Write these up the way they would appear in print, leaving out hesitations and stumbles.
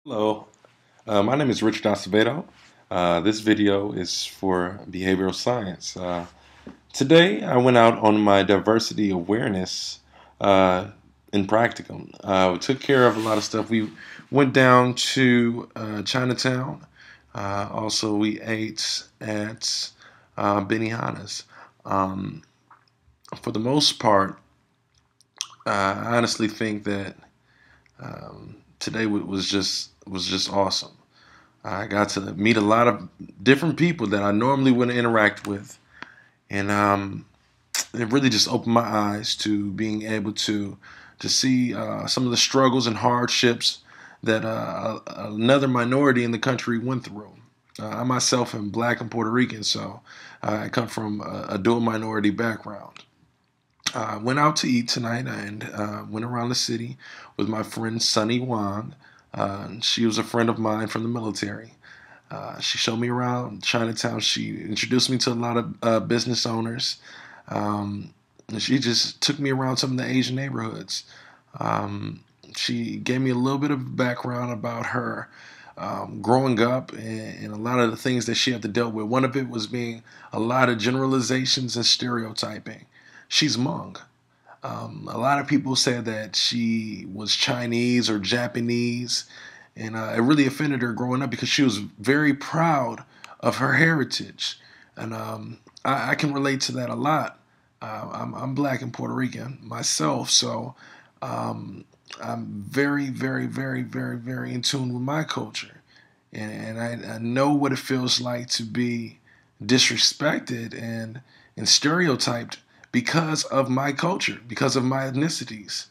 Hello, my name is Richard Acevedo. This video is for behavioral science. Today, I went out on my diversity awareness uh, in practicum. We took care of a lot of stuff. We went down to Chinatown. Also, we ate at Benihana's. Um, for the most part, I honestly think that today was just awesome. I got to meet a lot of different people that I normally wouldn't interact with, and it really just opened my eyes to being able to see some of the struggles and hardships that another minority in the country went through. I myself am black and Puerto Rican, so I come from a dual minority background. I went out to eat tonight and went around the city with my friend Sunny Wang. She was a friend of mine from the military. She showed me around Chinatown. She introduced me to a lot of business owners. And she just took me around some of the Asian neighborhoods. Um, she gave me a little bit of background about her growing up and a lot of the things that she had to deal with. One of it was being a lot of generalizations and stereotyping. She's Hmong. A lot of people said that she was Chinese or Japanese, and it really offended her growing up because she was very proud of her heritage, and I can relate to that a lot. I'm black and Puerto Rican myself, so um, I'm very, very, very, very, very in tune with my culture, and I know what it feels like to be disrespected and stereotyped because of my culture, because of my ethnicities.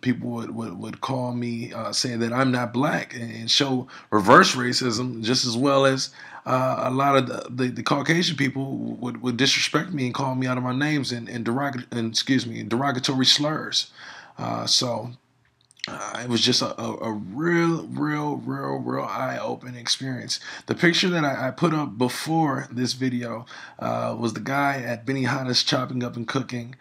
People would call me saying that I'm not black and show reverse racism just as well as a lot of the Caucasian people would disrespect me and call me out of my names and derogatory slurs. So it was just a real eye-opening experience. The picture that I put up before this video was the guy at Benihana's chopping up and cooking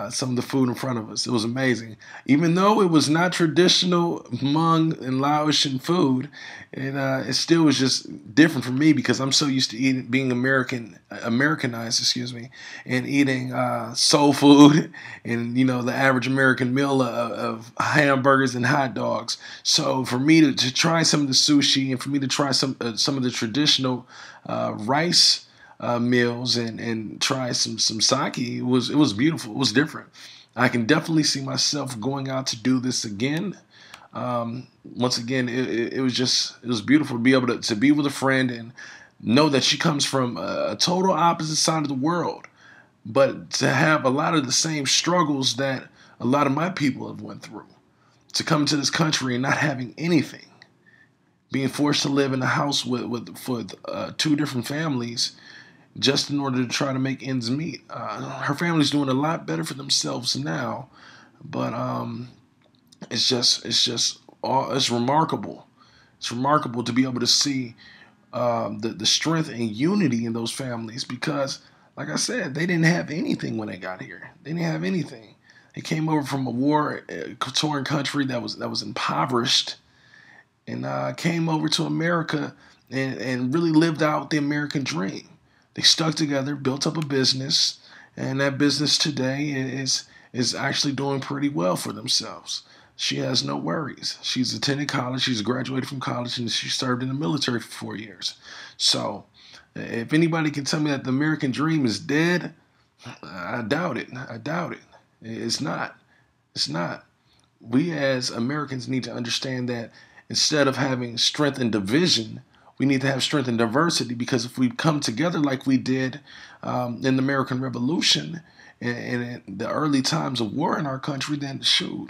some of the food in front of us. It was amazing. Even though it was not traditional Hmong and Laotian food, it still was just different for me because I'm so used to eating, being Americanized, excuse me, and eating soul food and the average American meal of hamburgers and hot dogs. So for me to try some of the sushi and for me to try some of the traditional rice meals and try some sake. It was beautiful. It was different. I can definitely see myself going out to do this again. Once again, it was beautiful to be able to be with a friend and know that she comes from a total opposite side of the world, but to have a lot of the same struggles that a lot of my people have went through. To come to this country and not having anything, being forced to live in a house with two different families just in order to try to make ends meet. Her family's doing a lot better for themselves now, but it's remarkable. It's remarkable to be able to see the strength and unity in those families because, like I said, they didn't have anything when they got here. They didn't have anything. They came over from a war-torn country that was impoverished, and came over to America and really lived out the American dream. They stuck together, built up a business, and that business today is actually doing pretty well for themselves. She has no worries. She's attended college, she's graduated from college, and she served in the military for 4 years. So, if anybody can tell me that the American dream is dead, I doubt it. I doubt it. It's not. It's not. We as Americans need to understand that instead of having strength and division, we need to have strength and diversity because if we come together like we did in the American Revolution and in the early times of war in our country, then shoot,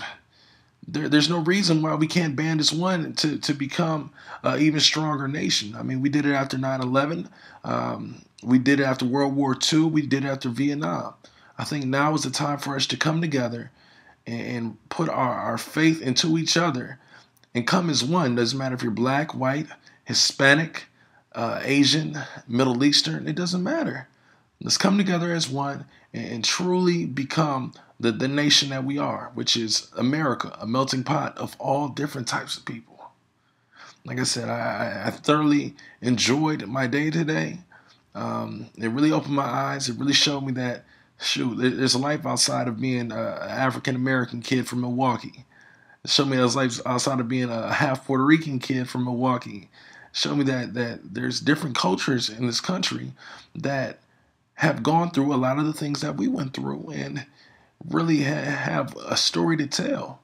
there's no reason why we can't band as one to become an even stronger nation. I mean, we did it after 9/11. We did it after World War II. We did it after Vietnam. I think now is the time for us to come together and put our faith into each other and come as one. Doesn't matter if you're black, white, Hispanic, Asian, Middle Eastern. It doesn't matter. Let's come together as one and truly become the nation that we are, which is America, a melting pot of all different types of people. like I said, I thoroughly enjoyed my day today. It really opened my eyes. It really showed me that, shoot, there's a life outside of being an African American kid from Milwaukee. It showed me there's life outside of being a half Puerto Rican kid from Milwaukee. It showed me that there's different cultures in this country that have gone through a lot of the things that we went through and really have a story to tell.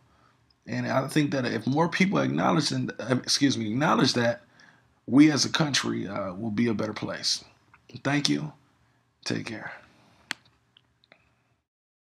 And I think that if more people acknowledge that, we as a country will be a better place. Thank you. Take care.